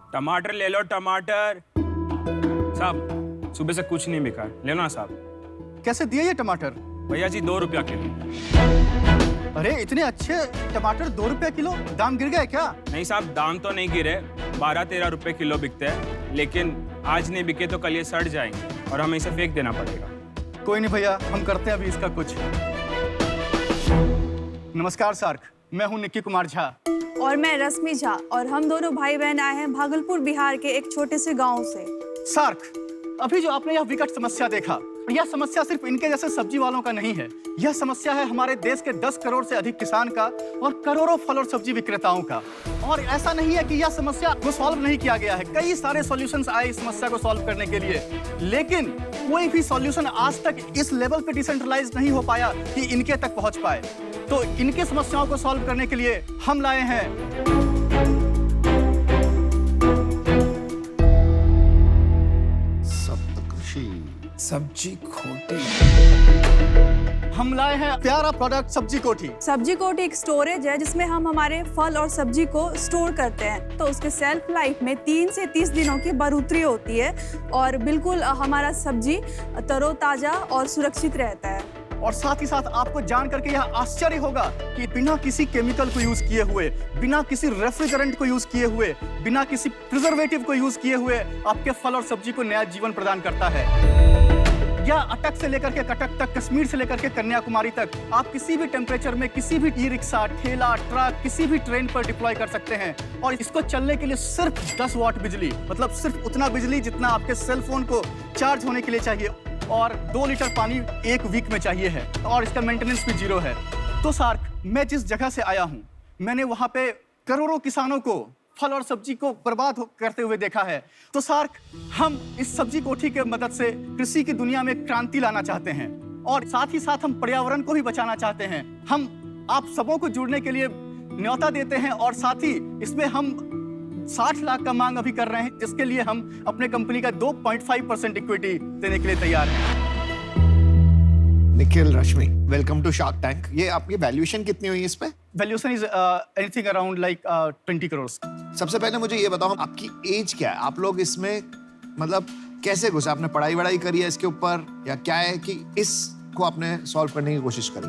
टमाटर ले लो, टमाटर। साहब सुबह से कुछ नहीं बिका, ले लो ना साहब। कैसे दिए ये टमाटर? भैया जी 2 रुपया किलो। अरे इतने अच्छे टमाटर 2 रुपया किलो, दाम गिर गए क्या? नहीं साहब, दाम तो नहीं गिरे, 12-13 रुपए किलो बिकते हैं, लेकिन आज नहीं बिके तो कल ये सड़ जाएंगे और हमें इसे फेंक देना पड़ेगा। कोई नहीं भैया, हम करते हैं अभी इसका कुछ। नमस्कार सार्क, मैं हूं निक्की कुमार झा। और मैं रश्मि झा, और हम दोनों भाई बहन आए हैं भागलपुर बिहार के एक छोटे से गांव से। सार्क, अभी जो आपने यह विकट समस्या देखा, यह समस्या सिर्फ इनके जैसे सब्जी वालों का नहीं है। यह समस्या है हमारे देश के 10 करोड़ से अधिक किसान का और करोड़ों फल और सब्जी विक्रेताओं का। और ऐसा नहीं है कि यह समस्या को सॉल्व नहीं किया गया है, कई सारे सॉल्यूशंस आए इस समस्या को सॉल्व करने के लिए, लेकिन कोई भी सॉल्यूशन आज तक इस लेवल पे डिसेंट्रलाइज नहीं हो पाया कि इनके तक पहुंच पाए। तो इनके समस्याओं को सॉल्व करने के लिए हम लाए हैं सब्जी खोटी। हम लाए हैं प्यारा प्रोडक्ट सब्जी कोठी। सब्जी कोठी एक स्टोरेज है जिसमें हम हमारे फल और सब्जी को स्टोर करते हैं। तो उसके सेल्फ लाइफ में 3 से 30 दिनों की बढ़ोतरी होती है और बिल्कुल हमारा सब्जी तरोताजा और सुरक्षित रहता है। और साथ ही साथ आपको जान करके यह आश्चर्य होगा कि बिना किसी केमिकल को यूज किए हुए, बिना किसी रेफ्रिजरेंट को यूज किए हुए, बिना किसी प्रिजर्वेटिव को यूज किए हुए आपके फल और सब्जी को नया जीवन प्रदान करता है। या अटक से लेकर के कटक तक, कश्मीर से लेकर के कन्याकुमारी तक, आप किसी भी टेम्परेचर में किसी भी ई रिक्शा, ठेला, ट्रक, किसी भी ट्रेन पर डिप्लॉय कर सकते हैं। और इसको चलने के लिए सिर्फ 10 वाट बिजली, मतलब सिर्फ उतना बिजली जितना आपके सेल फोन को चार्ज होने के लिए चाहिए, और 2 लीटर पानी 1 वीक में चाहिए है, और इसका मेंटेनेंस भी 0 है। तो सार्क, मैं जिस जगह से आया हूँ, मैंने वहाँ पे करोड़ों किसानों को फल और सब्जी को बर्बाद करते हुए देखा है। तो सार्क, हम इस सब्जी कोठी के मदद से कृषि की दुनिया में क्रांति लाना चाहते हैं, और साथ ही साथ हम पर्यावरण को भी बचाना चाहते हैं। हम आप सबों को जुड़ने के लिए न्योता देते हैं, और साथ ही इसमें हम 60 लाख का मांग अभी कर रहे हैं, जिसके लिए हम अपने कंपनी का 2.5% इक्विटी देने के लिए तैयार हैं। निखिल, रश्मि, वेलकम टू शार्क टैंक। ये आपकी वैल्यूएशन कितनी हुई इस पे? Valuation is anything around like 20 crore. सबसे पहले मुझे ये बताओ, आपकी एज क्या है? आप लोग इसमें मतलब कैसे घुसे? आपने पढ़ाई करी है इसके ऊपर, या क्या है कि इसको आपने सॉल्व करने की कोशिश करी?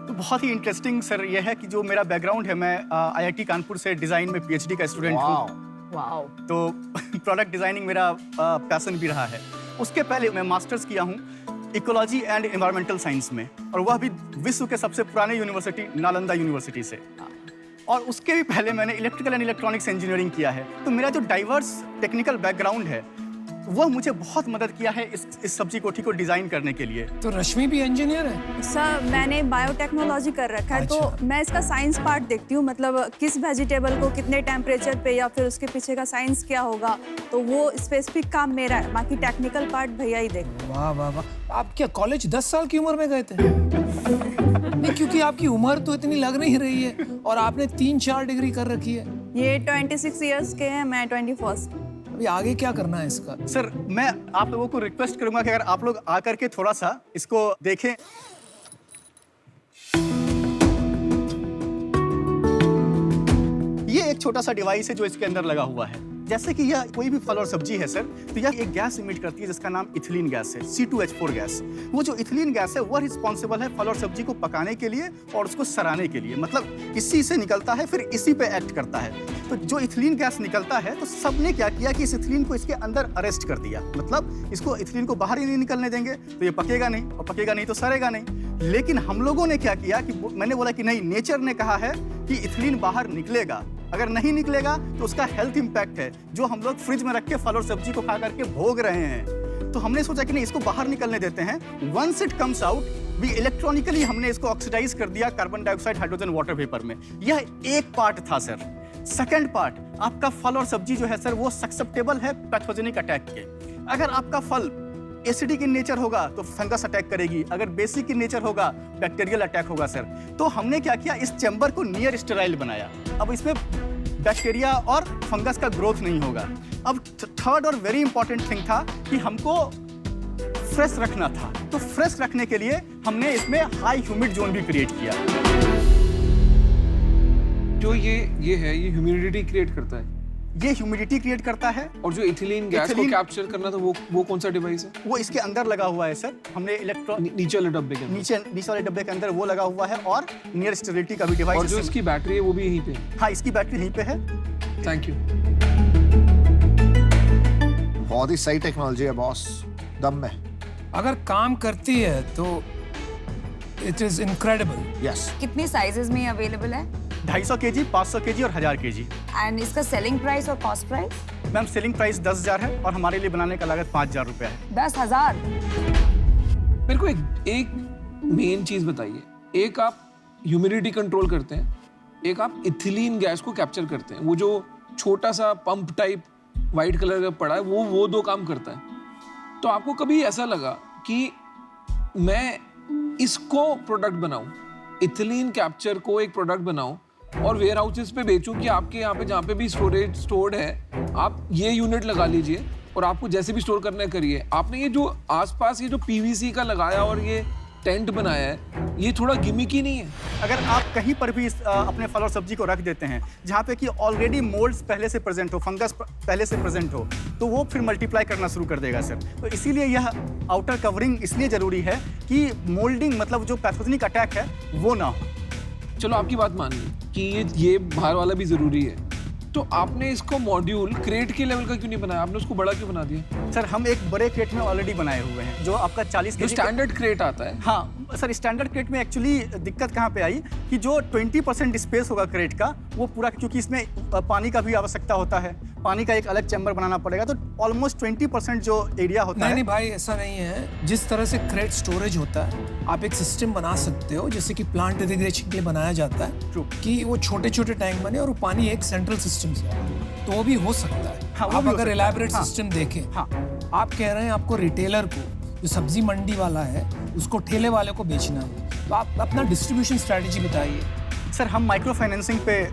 तो बहुत ही इंटरेस्टिंग सर ये है कि जो मेरा बैकग्राउंड है, मैं IIT कानपुर से डिजाइन में PhD का स्टूडेंट हूँ। वाओ। तो प्रोडक्ट डिजाइनिंग मेरा पैशन भी रहा है। उसके पहले मैं मास्टर्स किया हूँ इकोलॉजी एंड एनवायरमेंटल साइंस में, और वह भी विश्व के सबसे पुराने यूनिवर्सिटी नालंदा यूनिवर्सिटी से। और उसके भी पहले मैंने इलेक्ट्रिकल एंड इलेक्ट्रॉनिक्स इंजीनियरिंग किया है। तो मेरा जो डाइवर्स टेक्निकल बैकग्राउंड है, वह मुझे बहुत मदद किया है इस सब्जी कोठी को डिजाइन करने के लिए। तो रश्मि भी इंजीनियर है? सर, मैंने बायोटेक्नोलॉजी कर रखा है। अच्छा। तो मैं इसका साइंस पार्ट देखती हूँ, मतलब किस वेजिटेबल को कितने टेम्परेचर पे, या फिर उसके पीछे का साइंस क्या होगा, तो वो स्पेसिफिक काम मेरा है, बाकी टेक्निकल पार्ट भैया ही देखते हैं। वाह वाह वाह। आप क्या कॉलेज 10 साल की उम्र में गए थे? नहीं, क्योंकि आपकी उम्र तो इतनी लग नहीं रही है, और आपने 3-4 डिग्री कर रखी है। ये 26 इयर्स के हैं, मैं 21। अभी आगे क्या करना है इसका? सर, मैं आप लोगों को रिक्वेस्ट करूंगा कि अगर आप लोग आकर के थोड़ा सा इसको देखें। ये एक छोटा सा डिवाइस है जो इसके अंदर लगा हुआ है। जैसे कि यह कोई भी फल और सब्जी है सर, तो यह एक गैस इमिट करती है जिसका नाम इथिलीन गैस है, C2H4 गैस। वो जो इथिलीन गैस है, वह रिस्पॉन्सिबल है फल और सब्जी को पकाने के लिए और उसको सराने के लिए, मतलब इसी से निकलता है, फिर इसी पे एक्ट करता है। तो जो इथिलीन गैस निकलता है, तो सबने क्या किया कि इस इथिलीन को इसके अंदर अरेस्ट कर दिया, मतलब इसको इथिलीन को बाहर ही नहीं निकलने देंगे, तो ये पकेगा नहीं, और पकेगा नहीं तो सड़ेगा नहीं। लेकिन हम लोगों ने क्या किया कि मैंने बोला कि नहीं, नेचर ने कहा है कि इथिलीन बाहर निकलेगा, अगर नहीं निकलेगा तो उसका हेल्थ इंपैक्ट है जो हम लोग फ्रिज में रख के फल और सब्जी को खा करके भोग रहे हैं। तो हमने सोचा कि नहीं, इसको बाहर निकलने देते हैं। वंस इट कम्स आउट, भी इलेक्ट्रॉनिकली हमने इसको ऑक्सीडाइज कर दिया carbon dioxide, hydrogen, water vapour में। यह एक पार्ट था सर। सेकेंड पार्ट, आपका फल और सब्जी जो है सर, वो ससेप्टेबल है पैथोजेनिक अटैक के। अगर आपका फल एसिडिक इन नेचर होगा तो फंगस अटैक करेगी, अगर बेसिक इन नेचर होगा बैक्टीरियल अटैक होगा सर। तो हमने क्या किया, इस चैम्बर को नियर स्टेराइल बनाया। अब इसमें बैक्टीरिया और फंगस का ग्रोथ नहीं होगा। अब थर्ड और वेरी इंपॉर्टेंट थिंग था कि हमको फ्रेश रखना था। तो फ्रेश रखने के लिए हमने इसमें हाई ह्यूमिड जोन भी क्रिएट किया। जो ये है, ये ह्यूमिडिटी क्रिएट करता है। ये ह्यूमिडिटी क्रिएट करता है। और जो इथिलीन गैस को इथिलीन- कैप्चर करना था वो कौन सा डिवाइस है? वो इसके अंदर लगा हुआ है सर। हमने नीचे वाले डब्बे के अंदर। नीचे वाले डब्बे के अंदर वो लगा हुआ है और नियर स्टेबिलिटी का भी डिवाइस। और जो इसकी बैटरी है वो भी यहीं पे? हाँ, इसकी बैटरी यहीं पे है। Thank you. बहुत ही सही टेक्नोलॉजी है बॉस, दम में। अगर काम करती है तो इट इज इनक्रेडिबल। यस। कितनी साइजेस में अवेलेबल है 250 केजी, 500 केजी और 1000 केजी। एंड इसका सेलिंग प्राइस और cost price? Ma'am selling price 10,000 है और हमारे लिए बनाने का लागत 5,000 रुपया है। 10,000? मेरे को एक मेन चीज बताइए। एक आप ह्यूमिडिटी कंट्रोल करते हैं, एक आप इथिलीन गैस को कैप्चर करते हैं। वो जो छोटा सा पंप टाइप वाइट कलर का पड़ा है वो दो काम करता है। तो आपको कभी ऐसा लगा कि मैं इसको प्रोडक्ट बनाऊं, इथिलीन कैप्चर को एक प्रोडक्ट बनाऊं और वेयर हाउसेस पे बेचूं कि आपके यहाँ पे जहाँ पे भी स्टोरेज स्टोर्ड है आप ये यूनिट लगा लीजिए और आपको जैसे भी स्टोर करना है करिए। आपने ये जो आसपास ये जो पीवीसी का लगाया और ये टेंट बनाया है, ये थोड़ा गिमिक ही नहीं है? अगर आप कहीं पर भी अपने फल और सब्जी को रख देते हैं जहाँ पे कि ऑलरेडी मोल्ड्स पहले से प्रेजेंट हो, फंगस पहले से प्रेजेंट हो, तो वो फिर मल्टीप्लाई करना शुरू कर देगा सर। तो इसीलिए यह आउटर कवरिंग इसलिए ज़रूरी है कि मोल्डिंग मतलब जो पैथोजेनिक अटैक है वो ना हो। चलो आपकी बात मान ली कि ये बाहर वाला भी ज़रूरी है, तो आपने इसको मॉड्यूल क्रेट के लेवल का क्यों नहीं बनाया? आपने उसको बड़ा क्यों बना दिया? सर हम एक बड़े क्रेट में ऑलरेडी बनाए हुए हैं जो आपका 40 जो केजी स्टैंडर्ड क्रेट आता है। हाँ सर, स्टैंडर्ड क्रेट में एक्चुअली दिक्कत कहाँ पे आई कि जो 20% स्पेस होगा क्रेट का वो पूरा, क्योंकि इसमें पानी का भी आवश्यकता होता है, पानी का एक अलग चैम्बर बनाना पड़ेगा, तो ऑलमोस्ट 20% जो एरिया होता है। नहीं भाई, ऐसा नहीं है। जिस तरह से क्रेट स्टोरेज होता है आप एक सिस्टम बना सकते हो जैसे कि प्लांट इरिगेशन के लिए बनाया जाता है True. कि वो छोटे छोटे टैंक बने और वो पानी एक सेंट्रल सिस्टम से आए, तो वो भी हो सकता है। हाँ, वो आप भी हो अगर सकता है। इलैबोरेट हाँ। सिस्टम देखें, हाँ। आप कह रहे हैं आपको रिटेलर को, जो सब्जी मंडी वाला है उसको ठेले वाले को बेचना है, तो आप अपना डिस्ट्रीब्यूशन स्ट्रैटेजी बताइए। सर हम माइक्रो फाइनेंसिंग पे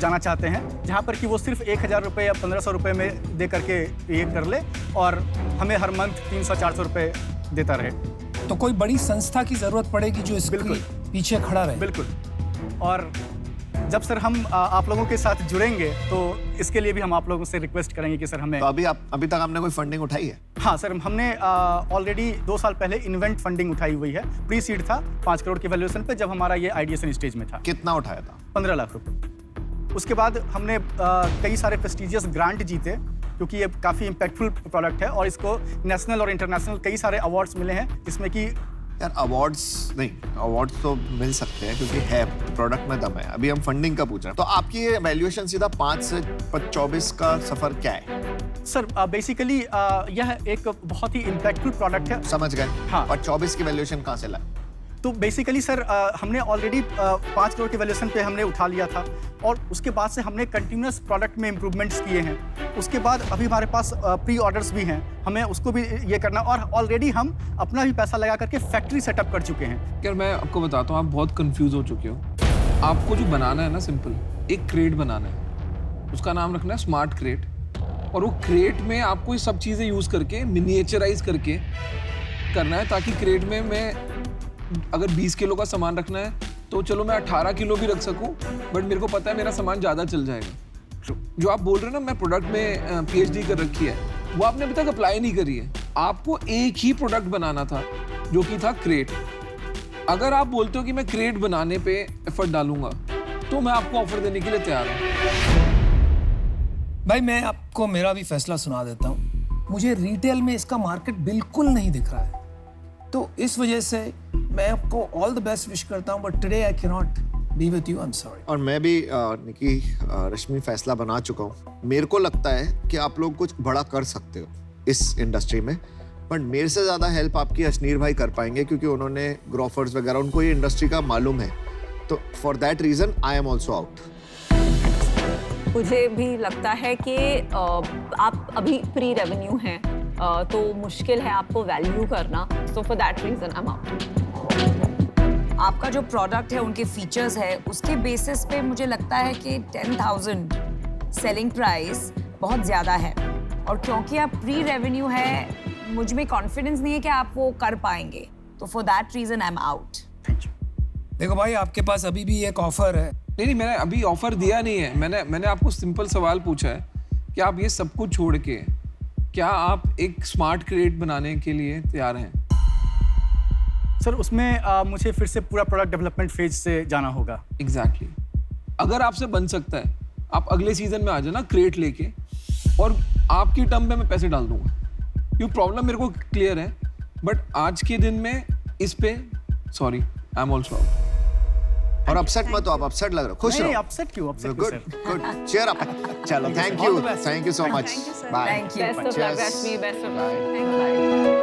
जाना चाहते हैं जहाँ पर कि वो सिर्फ 1,000 रुपये या 1,500 रुपये में दे करके ये कर ले और हमें हर मंथ 300-400 रुपये देता रहे। तो कोई बड़ी संस्था की जरूरत पड़ेगी जो इसके बिल्कुल। पीछे खड़ा रहे। बिल्कुल। और जब सर हम आप लोगों के साथ जुड़ेंगे तो इसके लिए भी हम आप लोगों से रिक्वेस्ट करेंगे कि सर हमें। तो अभी तक आपने कोई फंडिंग उठाई है? हाँ सर, हमने ऑलरेडी 2 साल पहले इन्वेंट फंडिंग उठाई हुई है। प्री सीड था 5 करोड़ के वैल्यूएशन पे जब हमारा ये आइडिएशन स्टेज में था। कितना उठाया था? 15 लाख रुपए। उसके बाद हमने कई सारे प्रेस्टिजियस ग्रांट जीते क्योंकि ये काफ़ी इम्पैक्टफुल प्रोडक्ट है और इसको नेशनल और इंटरनेशनल कई सारे अवार्ड्स मिले हैं जिसमें कि यार अवार्ड्स तो मिल सकते हैं क्योंकि है प्रोडक्ट में दम है। अभी हम फंडिंग का पूछ रहे हैं, तो आपकी ये वैल्यूएशन सीधा 5 से 24 का सफर क्या है? सर बेसिकली यह एक बहुत ही इम्पैक्टफुल प्रोडक्ट है। समझ गए। हाँ। और 24 की वैल्यूएशन कहाँ से लाए? तो बेसिकली सर हमने ऑलरेडी 5 करोड़ के वैल्यूएशन पे हमने उठा लिया था और उसके बाद से हमने कंटिन्यूस प्रोडक्ट में इम्प्रूवमेंट्स किए हैं। उसके बाद अभी हमारे पास प्री ऑर्डर्स भी हैं, हमें उसको भी ये करना और ऑलरेडी हम अपना भी पैसा लगा करके फैक्ट्री सेटअप कर चुके हैं। यार मैं आपको बताता हूँ, आप बहुत कंफ्यूज हो चुके हो। आपको जो बनाना है ना, सिंपल एक क्रेट बनाना है, उसका नाम रखना है स्मार्ट क्रेट, और वो क्रेट में आपको ये सब चीज़ें यूज़ करके मिनिएचराइज करके करना है ताकि क्रेट में मैं अगर 20 किलो का सामान रखना है तो चलो मैं 18 किलो भी रख सकूं, बट मेरे को पता है मेरा सामान ज़्यादा चल जाएगा। जो आप बोल रहे हो ना मैं प्रोडक्ट में पीएचडी कर रखी है, वो आपने अभी तक अप्लाई नहीं करी है। आपको एक ही प्रोडक्ट बनाना था जो कि था क्रेट। अगर आप बोलते हो कि मैं क्रेट बनाने पे एफर्ट डालूंगा तो मैं आपको ऑफर देने के लिए तैयार हूँ। भाई मैं आपको मेरा भी फैसला सुना देता हूँ। मुझे रिटेल में इसका मार्केट बिल्कुल नहीं दिख रहा है, तो इस वजह से मैं आपको ऑल द बेस्ट विश करता हूँ, but today I can not be with you, I am sorry. और मैं भी निकी रश्मि फैसला बना चुका हूँ। मेरे को लगता है कि आप लोग कुछ बड़ा कर सकते हो इस इंडस्ट्री में, बट मेरे से ज़्यादा हेल्प आपकी अशनीर भाई कर पाएंगे क्योंकि उन्होंने ग्रोफर्स वगैरह उनको ये इंडस्ट्री का मालूम है। तो for that reason I am also out. मुझे भी लगता है कि आप अभी प्री रेवेन्यू हैं, तो मुश्किल है आपको वैल्यू करना, so for that reason I am out. आपका जो प्रोडक्ट है, उनके फीचर्स है, उसके बेसिस पे मुझे लगता है कि 10,000 सेलिंग प्राइस बहुत ज़्यादा है, और क्योंकि आप प्री रेवेन्यू है मुझ में कॉन्फिडेंस नहीं है कि आप वो कर पाएंगे, तो for that reason I am out. देखो भाई, आपके पास अभी भी एक ऑफर है नहीं, मैंने अभी ऑफर दिया नहीं है। मैंने आपको सिंपल सवाल पूछा है कि आप ये सब कुछ छोड़ के क्या आप एक स्मार्ट क्रेट बनाने के लिए तैयार हैं? सर उसमें मुझे फिर से पूरा प्रोडक्ट डेवलपमेंट फेज से जाना होगा। एग्जैक्टली अगर आपसे बन सकता है, आप अगले सीजन में आ जाना क्रेट लेके, और आपकी टर्म पे मैं पैसे डाल दूंगा। ये प्रॉब्लम मेरे को क्लियर है, बट आज के दिन में इस पे sorry, I am also out. और अपसेट मत हो, आप अपसेट लग रहे हो, खुश नहीं रहो। अपसेट क्यों, अपसेट क्यों good sir? Good, cheer up. चलो, thank All you the best. So much, Thank you, sir. Bye. Thank you. Best of luck, Cheers. Rashmi. Best of luck. Thank you.